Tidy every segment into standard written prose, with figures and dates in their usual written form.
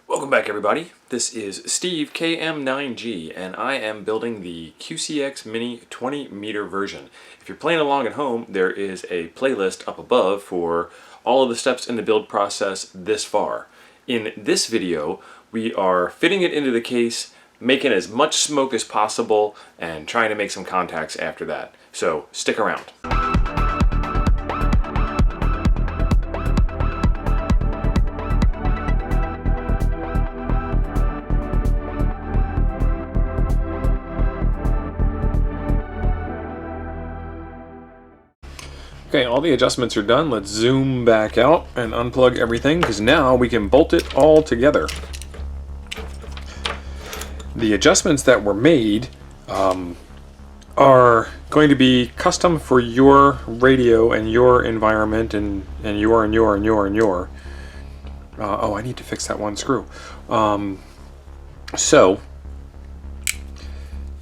Welcome back, everybody. This is Steve KM9G, and I am building the QCX-mini 20-meter version. If you're playing along at home, there is a playlist up above for all of the steps in the build process this far. In this video, we are fitting it into the case, making as much smoke as possible, and trying to make some contacts after that. So stick around. Okay, all the adjustments are done. Let's zoom back out and unplug everything, because now we can bolt it all together. The adjustments that were made are going to be custom for your radio and your environment and your. Oh, I need to fix that one screw. So,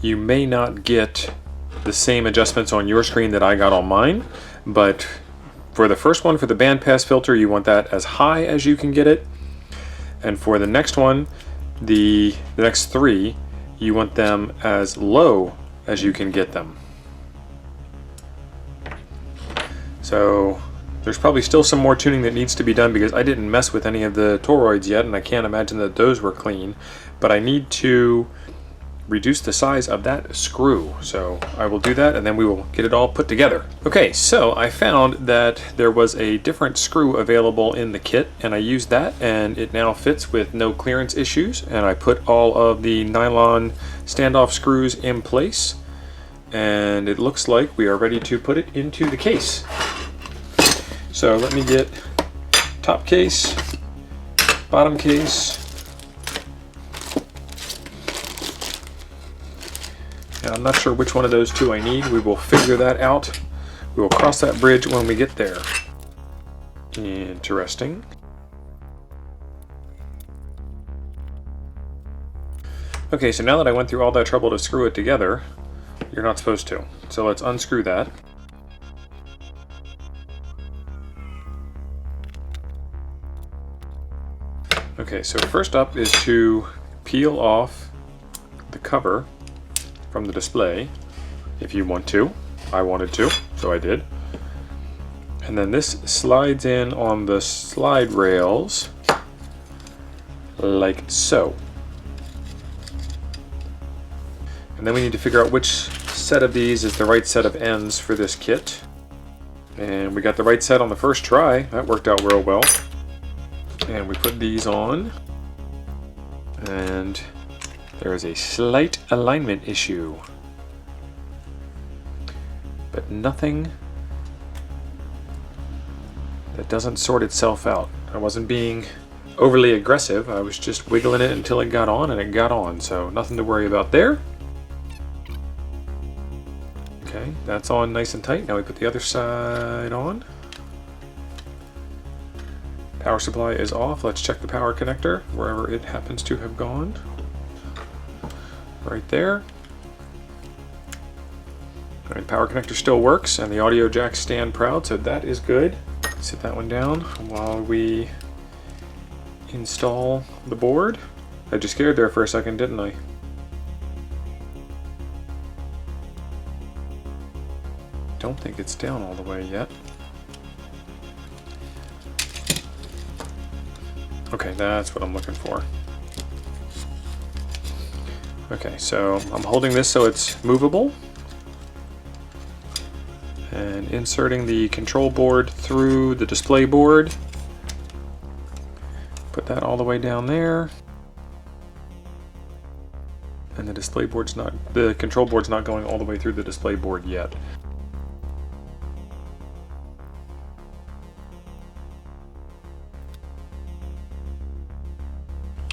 you may not get the same adjustments on your screen that I got on mine. But for the first one, for the bandpass filter, you want that as high as you can get it. And for the next one, the next three, you want them as low as you can get them. So there's probably still some more tuning that needs to be done, because I didn't mess with any of the toroids yet, and I can't imagine that those were clean. But I need to reduce the size of that screw, so I will do that and then we will get it all put together. Okay, so I found that there was a different screw available in the kit, and I used that, and it now fits with no clearance issues. And I put all of the nylon standoff screws in place, and it looks like we are ready to put it into the case. So let me get top case, bottom case, and I'm not sure which one of those two I need. We will figure that out. We will cross that bridge when we get there. Interesting. Okay, so now that I went through all that trouble to screw it together, you're not supposed to. So let's unscrew that. Okay, so first up is to peel off the cover from the display, if you want to. I wanted to, so I did. And then this slides in on the slide rails, like so. And then we need to figure out which set of these is the right set of ends for this kit. And we got the right set on the first try. That worked out real well. And we put these on, and there is a slight alignment issue, but nothing that doesn't sort itself out. I wasn't being overly aggressive. I was just wiggling it until it got on, and it got on, so nothing to worry about there. Okay, that's on nice and tight. Now we put the other side on. Power supply is off. Let's check the power connector, wherever it happens to have gone. Right there. All right, power connector still works, and the audio jacks stand proud, so that is good. Sit that one down while we install the board. I just scared there for a second, didn't I? Don't think it's down all the way yet. Okay, that's what I'm looking for. Okay, so I'm holding this so it's movable, and inserting the control board through the display board. Put that all the way down there, and the control board's not going all the way through the display board yet.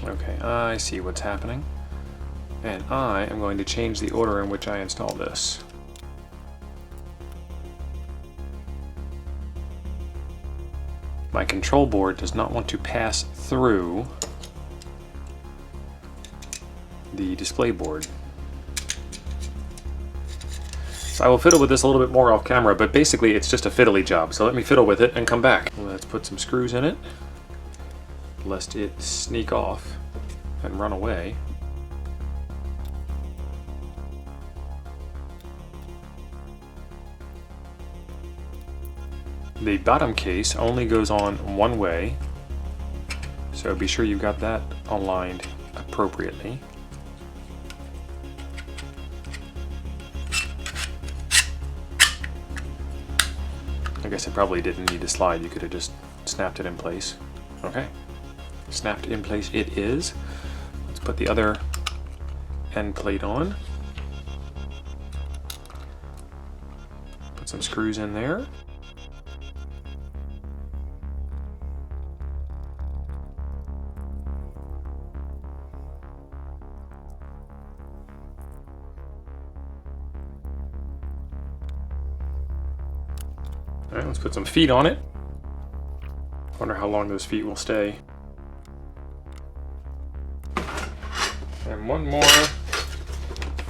Okay, I see what's happening. And I am going to change the order in which I install this. My control board does not want to pass through the display board. So I will fiddle with this a little bit more off camera, but basically it's just a fiddly job. So let me fiddle with it and come back. Let's put some screws in it, lest it sneak off and run away. The bottom case only goes on one way, so be sure you've got that aligned appropriately. I guess it probably didn't need to slide, you could have just snapped it in place. Okay, snapped in place it is. Let's put the other end plate on. Put some screws in there. Alright, let's put some feet on it. Wonder how long those feet will stay. And one more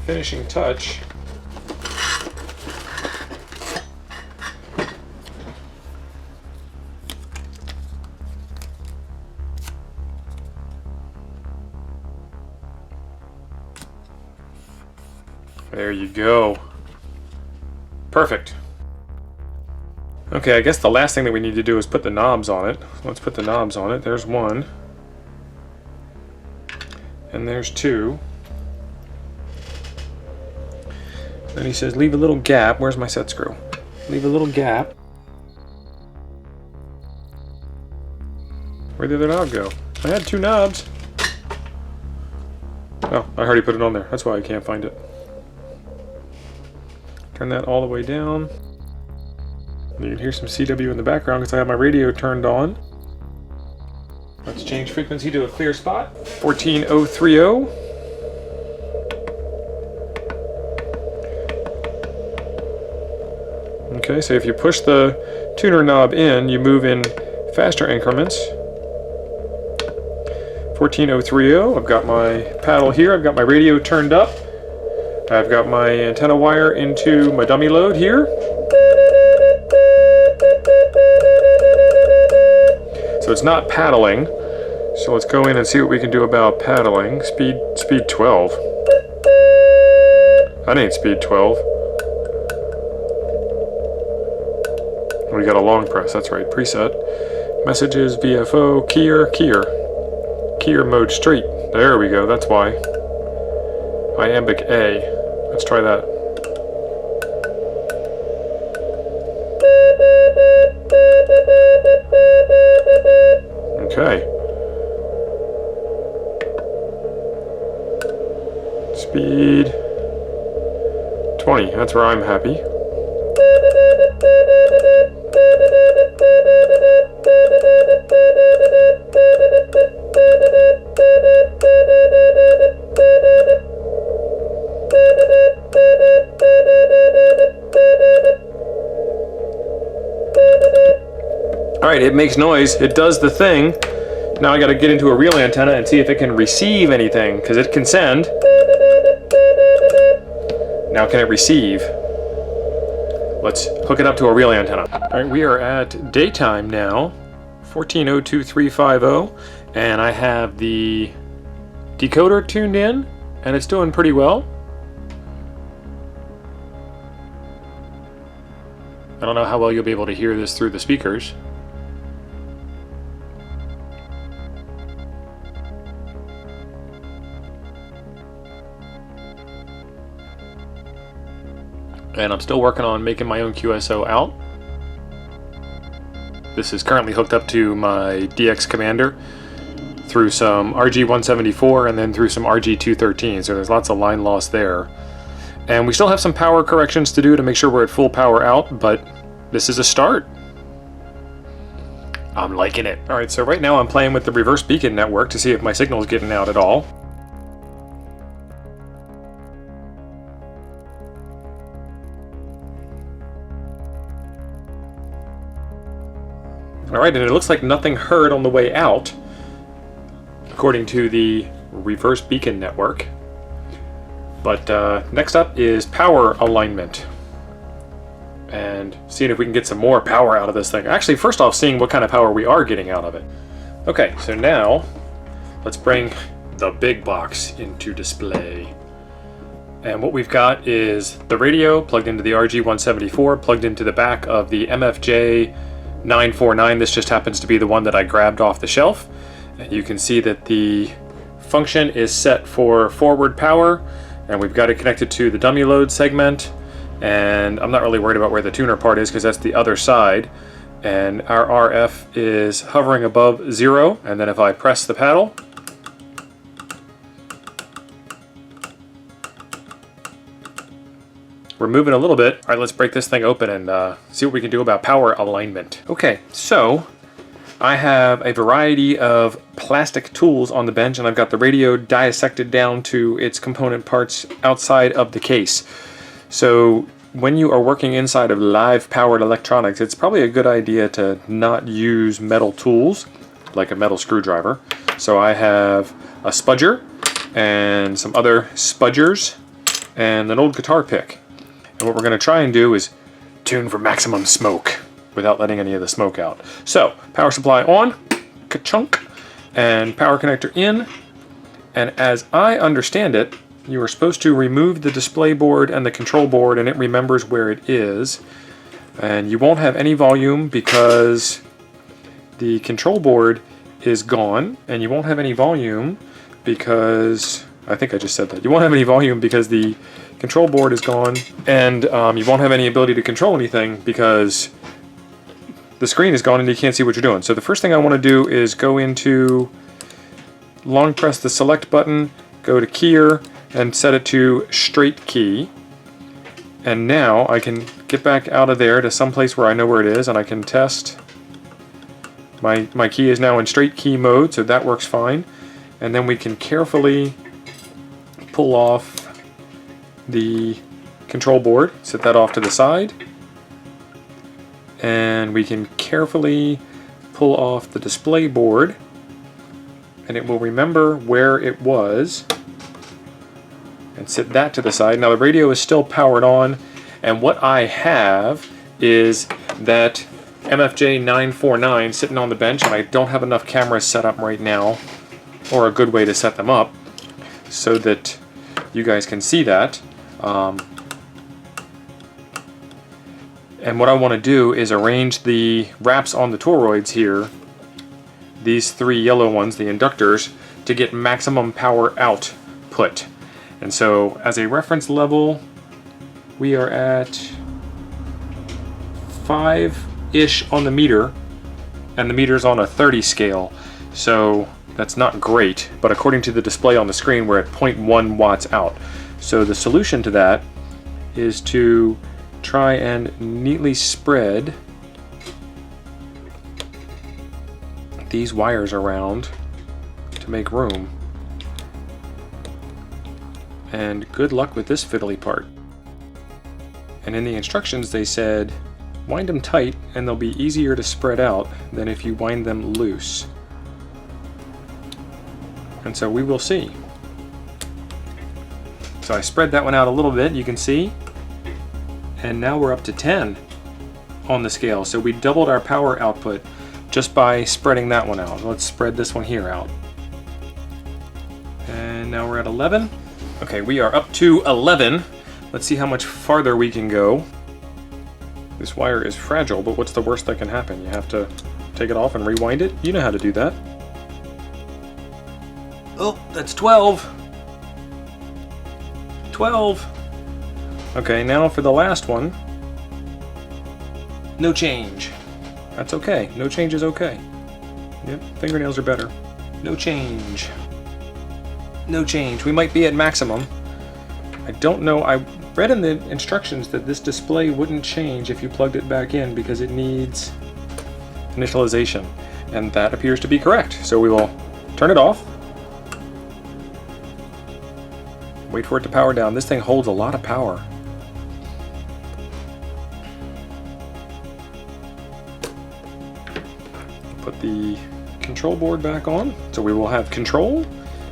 finishing touch. There you go. Perfect. Okay, I guess the last thing that we need to do is put the knobs on it. Let's put the knobs on it. There's one. And there's two. Then he says, leave a little gap. Where's my set screw? Leave a little gap. Where'd the other knob go? I had two knobs. Oh, I already put it on there. That's why I can't find it. Turn that all the way down. You can hear some CW in the background because I have my radio turned on. Let's change frequency to a clear spot. 14030. Okay, so if you push the tuner knob in, you move in faster increments. 14030. I've got my paddle here. I've got my radio turned up. I've got my antenna wire into my dummy load here. So it's not paddling. So let's go in and see what we can do about paddling. Speed 12. That ain't speed 12. We got a long press, that's right, preset. Messages, VFO, keyer mode straight. There we go, that's why. Iambic A. Let's try that. Okay. Speed 20, that's where I'm happy. Alright, it makes noise, it does the thing. Now I gotta get into a real antenna and see if it can receive anything, because it can send. Now can it receive? Let's hook it up to a real antenna. Alright, we are at daytime now, 1402350, and I have the decoder tuned in, and it's doing pretty well. I don't know how well you'll be able to hear this through the speakers. And I'm still working on making my own QSO out. This is currently hooked up to my DX Commander through some RG174 and then through some RG213, so there's lots of line loss there. And we still have some power corrections to do to make sure we're at full power out, but this is a start. I'm liking it. Alright, so right now I'm playing with the reverse beacon network to see if my signal is getting out at all. Alright, and it looks like nothing heard on the way out, according to the reverse beacon network. But next up is power alignment. And seeing if we can get some more power out of this thing. Actually, first off, seeing what kind of power we are getting out of it. Okay, so now let's bring the big box into display. And what we've got is the radio plugged into the RG174, plugged into the back of the MFJ 949. This just happens to be the one that I grabbed off the shelf. You can see that the function is set for forward power, and we've got it connected to the dummy load segment. And I'm not really worried about where the tuner part is because that's the other side. And our RF is hovering above 0. And then if I press the paddle, we're moving a little bit. All right, let's break this thing open and see what we can do about power alignment. Okay, so I have a variety of plastic tools on the bench, and I've got the radio dissected down to its component parts outside of the case. So when you are working inside of live powered electronics, it's probably a good idea to not use metal tools like a metal screwdriver. So I have a spudger and some other spudgers and an old guitar pick. And what we're going to try and do is tune for maximum smoke without letting any of the smoke out. So, power supply on, ka-chunk, and power connector in. And as I understand it, you are supposed to remove the display board and the control board, and it remembers where it is. And you won't have any volume because the control board is gone, and you won't have any volume because, I think I just said that. You won't have any volume because the control board is gone, and you won't have any ability to control anything because the screen is gone and you can't see what you're doing. So the first thing I want to do is go into, long press the select button, go to keyer, and set it to straight key. And now I can get back out of there to some place where I know where it is, and I can test. My key is now in straight key mode, so that works fine. And then we can carefully pull off the control board, set that off to the side, and we can carefully pull off the display board, and it will remember where it was, and set that to the side. Now the radio is still powered on, and what I have is that MFJ 949 sitting on the bench, and I don't have enough cameras set up right now, or a good way to set them up, so that you guys can see that. And what I want to do is arrange the wraps on the toroids here, these three yellow ones, the inductors, to get maximum power output. And so as a reference level, we are at 5-ish on the meter, and the meter's on a 30 scale. So that's not great, but according to the display on the screen, we're at 0.1 watts out. So the solution to that is to try and neatly spread these wires around to make room. And good luck with this fiddly part. And in the instructions they said, wind them tight and they'll be easier to spread out than if you wind them loose. And so we will see. So I spread that one out a little bit, you can see. And now we're up to 10 on the scale. So we doubled our power output just by spreading that one out. Let's spread this one here out. And now we're at 11. Okay, we are up to 11. Let's see how much farther we can go. This wire is fragile, but what's the worst that can happen? You have to take it off and rewind it. You know how to do that. Oh, that's 12. 12. Okay, now for the last one. No change. That's okay. No change is okay. Yep, fingernails are better. No change. No change. We might be at maximum. I don't know. I read in the instructions that this display wouldn't change if you plugged it back in because it needs initialization. And that appears to be correct. So we will turn it off. Wait for it to power down. This thing holds a lot of power. Put the control board back on, so we will have control.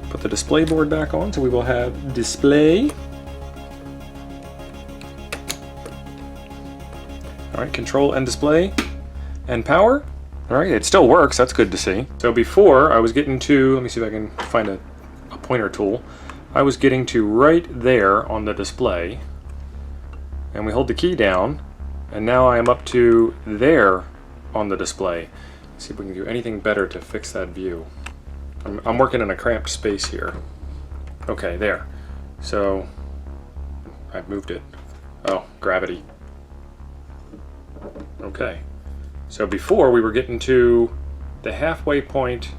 Put the display board back on, so we will have display. All right, control and display and power. All right, it still works. That's good to see. So before I was getting to, let me see if I can find a pointer tool. I was getting to right there on the display, and we hold the key down, and now I am up to there on the display. Let's see if we can do anything better to fix that view. I'm working in a cramped space here. Okay, there. So I've moved it. Oh, gravity. Okay. So before we were getting to the halfway point,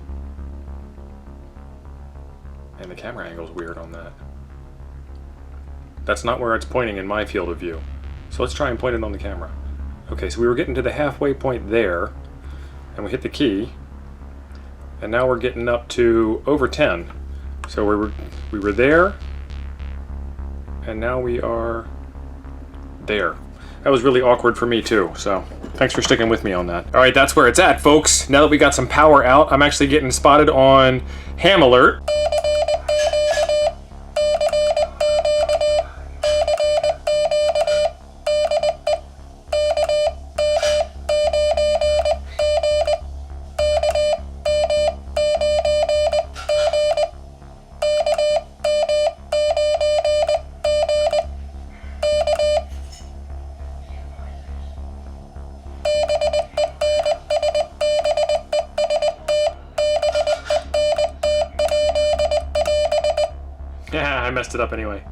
and the camera angle's weird on that. That's not where it's pointing in my field of view. So let's try and point it on the camera. Okay, so we were getting to the halfway point there, and we hit the key, and now we're getting up to over 10. So we were there, and now we are there. That was really awkward for me too, so thanks for sticking with me on that. All right, that's where it's at, folks. Now that we got some power out, I'm actually getting spotted on ham alert. Yeah, I messed it up anyway.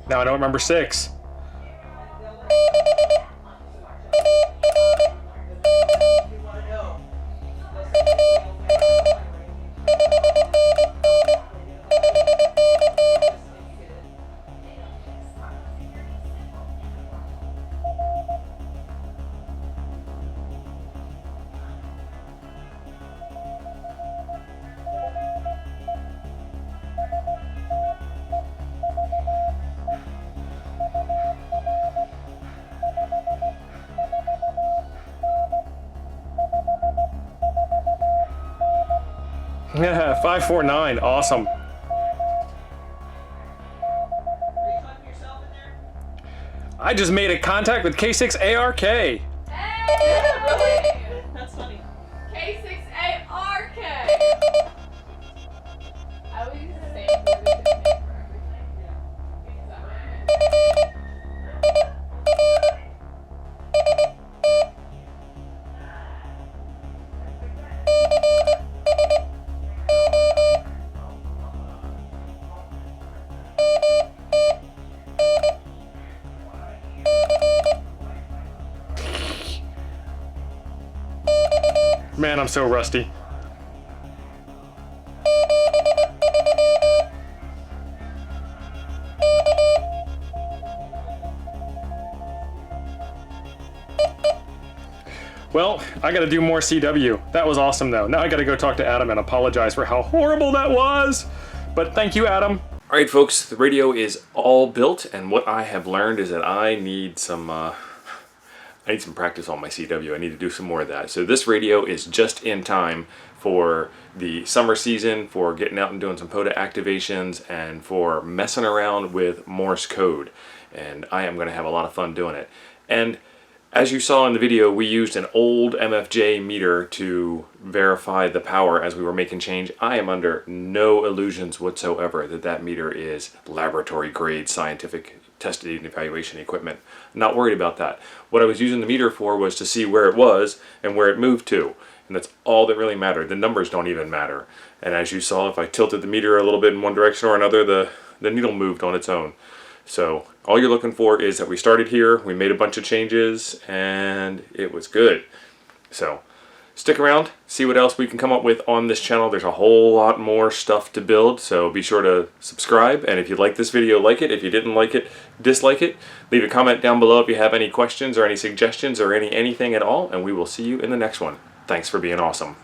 Now I don't remember 6. Yeah, 549, awesome. I just made a contact with K6ARK. Hey! Yeah, really? That's funny. K6ARK! I would use the same word we could make for everything. Man, I'm so rusty. Well, I gotta do more CW. That was awesome though. Now I gotta go talk to Adam and apologize for how horrible that was. But thank you, Adam. All right, folks, the radio is all built, and what I have learned is that I need some practice on my CW. I need to do some more of that. So this radio is just in time for the summer season, for getting out and doing some POTA activations, and for messing around with Morse code. And I am going to have a lot of fun doing it. And as you saw in the video, we used an old MFJ meter to verify the power as we were making change. I am under no illusions whatsoever that that meter is laboratory grade scientific tested and evaluation equipment. Not worried about that. What I was using the meter for was to see where it was and where it moved to. And that's all that really mattered. The numbers don't even matter. And as you saw, if I tilted the meter a little bit in one direction or another, the needle moved on its own. So all you're looking for is that we started here, we made a bunch of changes, and it was good. So stick around, see what else we can come up with on this channel. There's a whole lot more stuff to build, so be sure to subscribe. And if you like this video, like it. If you didn't like it, dislike it. Leave a comment down below if you have any questions or any suggestions or anything at all, and we will see you in the next one. Thanks for being awesome.